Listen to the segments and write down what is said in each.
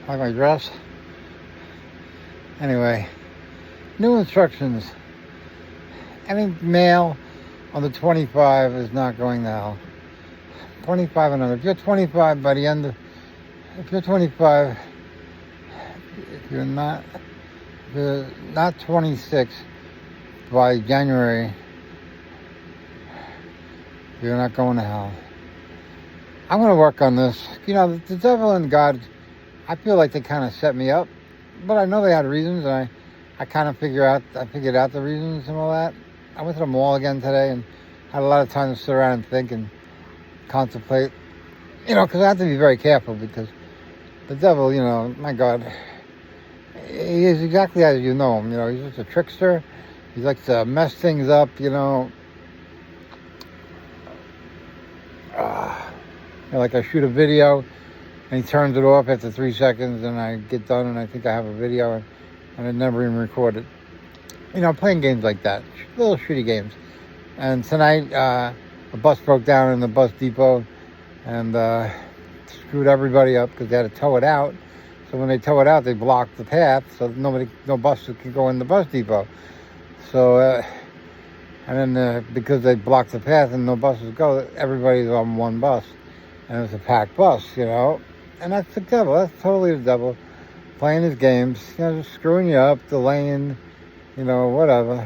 Like my dress. Anyway, new instructions. Any male under 25 is not going to hell. 25 and under. If you're 25 by the end of, if you're 25, if you're not 26 by January, you're not going to hell. I'm going to work on this. You know, the devil and God, I feel like they kind of set me up, but I know they had reasons, and I kind of figured out the reasons and all that. I went to the mall again today and had a lot of time to sit around and think and contemplate, you know, because I have to be very careful, because the devil, you know, my God, he is exactly as you know him. You know, he's just a trickster. He likes to mess things up, you know. Like I shoot a video and he turns it off after 3 seconds, and I get done and I think I have a video and I never even recorded. You know, playing games like that, little shitty games. And tonight, a bus broke down in the bus depot and screwed everybody up because they had to tow it out. So when they tow it out, they blocked the path so no buses could go in the bus depot. So, and then because they blocked the path and no buses go, everybody's on one bus. And it was a packed bus, you know. And that's the devil. That's totally the devil playing his games, you know, just screwing you up, delaying, you know, whatever.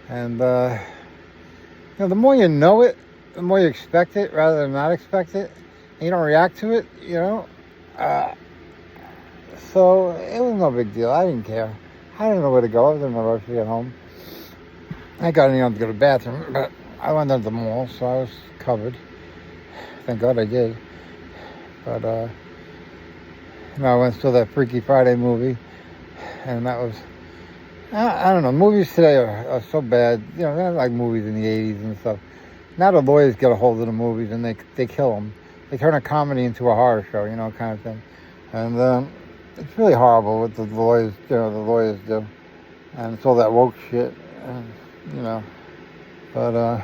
And, you know, the more you know it, the more you expect it rather than not expect it. And you don't react to it, you know. So it was no big deal. I didn't care. I didn't know where to go. I was in a rush to get home. I got anything to go to the bathroom, but I went to the mall, so I was covered. Thank God I did. But, you know, I went to saw that Freaky Friday movie, and that was, I don't know, movies today are so bad. You know, they're not like movies in the 80s and stuff. Now the lawyers get a hold of the movies and they kill them. They turn a comedy into a horror show, you know, kind of thing. And it's really horrible what the lawyers do. And it's all that woke shit, and, you know. But,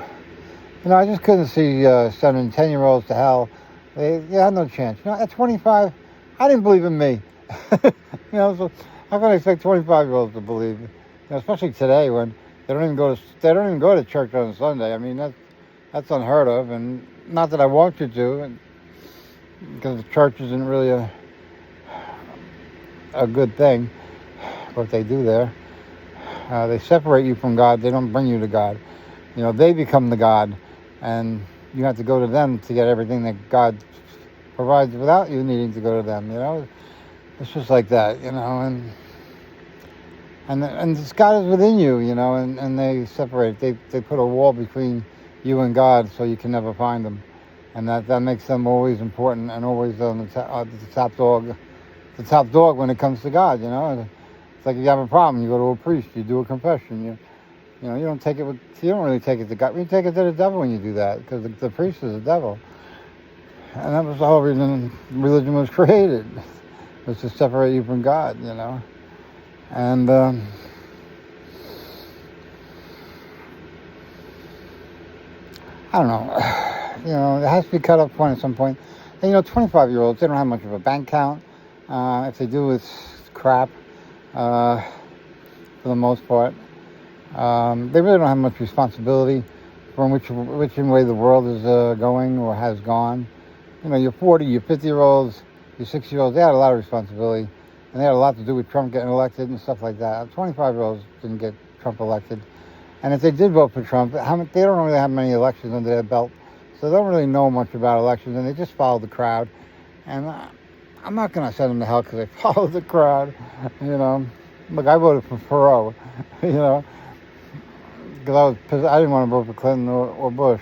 you know, I just couldn't see sending 10-year-olds to hell. They had no chance. You know, at 25, I didn't believe in me. You know, so how can I expect 25-year-olds to believe? You know, especially today when they don't even go to church on Sunday. I mean, that's unheard of, and not that I want you to, because the church isn't really a good thing. What they do there, they separate you from God. They don't bring you to God. You know, they become the God, and you have to go to them to get everything that God provides without you needing to go to them, you know. It's just like that, you know, and this God is within you, you know, and they separate. They put a wall between you and God so you can never find them. And that makes them always important and always on the top dog when it comes to God, you know. It's like if you have a problem, you go to a priest, you do a confession, you know, you don't really take it to God. You take it to the devil when you do that, because the priest is the devil. And that was the whole reason religion was created, was to separate you from God, you know. And, I don't know, you know, it has to be cut up point at some point. And, you know, 25-year-olds, they don't have much of a bank account. If they do, it's crap, for the most part. They really don't have much responsibility from which way the world is going or has gone. You know, your 40, your 50-year-olds, your 60-year-olds, they had a lot of responsibility, and they had a lot to do with Trump getting elected and stuff like that. 25-year-olds didn't get Trump elected. And if they did vote for Trump, they don't really have many elections under their belt, so they don't really know much about elections, and they just follow the crowd. And I'm not going to send them to hell because they follow the crowd, you know. Look, I voted for Perot, you know, because I didn't want to vote for Clinton or Bush.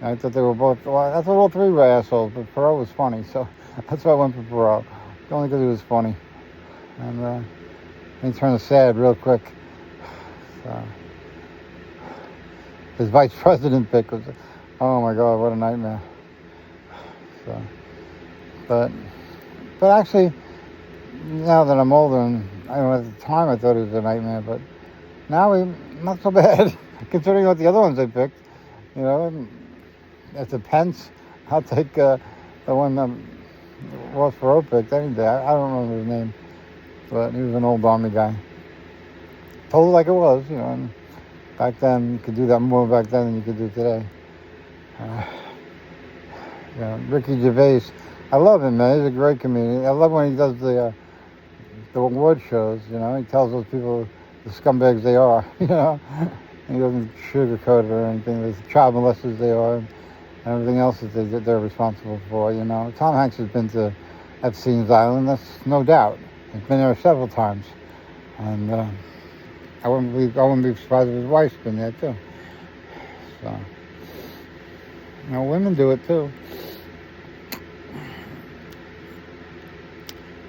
I thought they were both, well, I thought all three were assholes, but Perot was funny, so that's why I went for Perot, only because he was funny. And he turned sad real quick. So, his vice president pick was, oh my God, what a nightmare. So, but actually, now that I'm older, and I know at the time I thought it was a nightmare, but now not so bad, considering what the other ones they picked. You know, if it's Pence, I'll take the one Ross Perot any day. I don't remember his name, but he was an old army guy. Told it like it was, you know. And back then, you could do that more back then than you could do today. Ricky Gervais, I love him, man. He's a great comedian. I love when he does the award shows. You know, he tells those people the scumbags they are. You know, he doesn't sugarcoat it or anything. The child molesters they are, and everything else that they're responsible for. You know, Tom Hanks has been to Epstein's Island. That's no doubt. He's been there several times, and I wouldn't be surprised if his wife's been there too. So, you know, women do it too.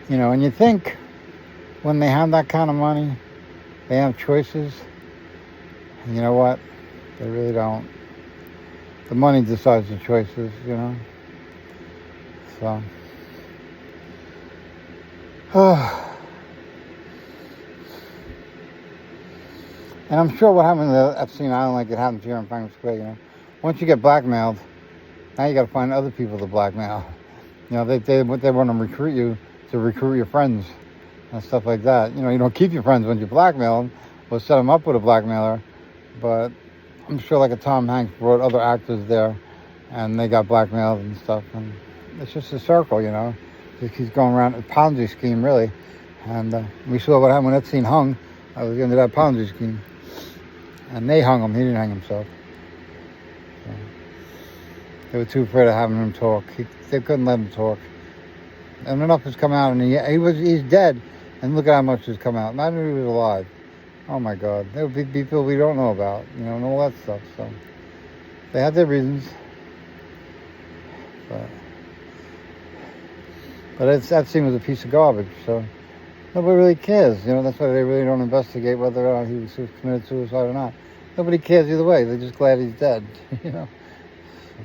You know, and you think when they have that kind of money, they have choices. And you know what? They really don't. The money decides the choices, you know. So, and I'm sure what happened to Epstein Island, like it happened here in Franklin Square, you know. Once you get blackmailed, now you got to find other people to blackmail. You know, they want to recruit you to recruit your friends and stuff like that. You know, you don't keep your friends when you blackmail them or set them up with a blackmailer. But I'm sure like a Tom Hanks brought other actors there and they got blackmailed and stuff. And it's just a circle, you know. He's going around a Ponzi scheme, really. And we saw what happened when Epstein hung. I was into that Ponzi scheme. And they hung him. He didn't hang himself. So, they were too afraid of having him talk. They couldn't let him talk. And enough has come out, and he's dead. And look at how much has come out. Imagine if he was alive. Oh my God, there would be people we don't know about, you know, and all that stuff. So they had their reasons, but Epstein was a piece of garbage. So nobody really cares, you know. That's why they really don't investigate whether or not he was committed suicide or not. Nobody cares either way. They're just glad he's dead, you know. So,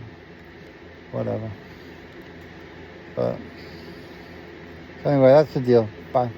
whatever. But. So anyway, that's the deal. Bye.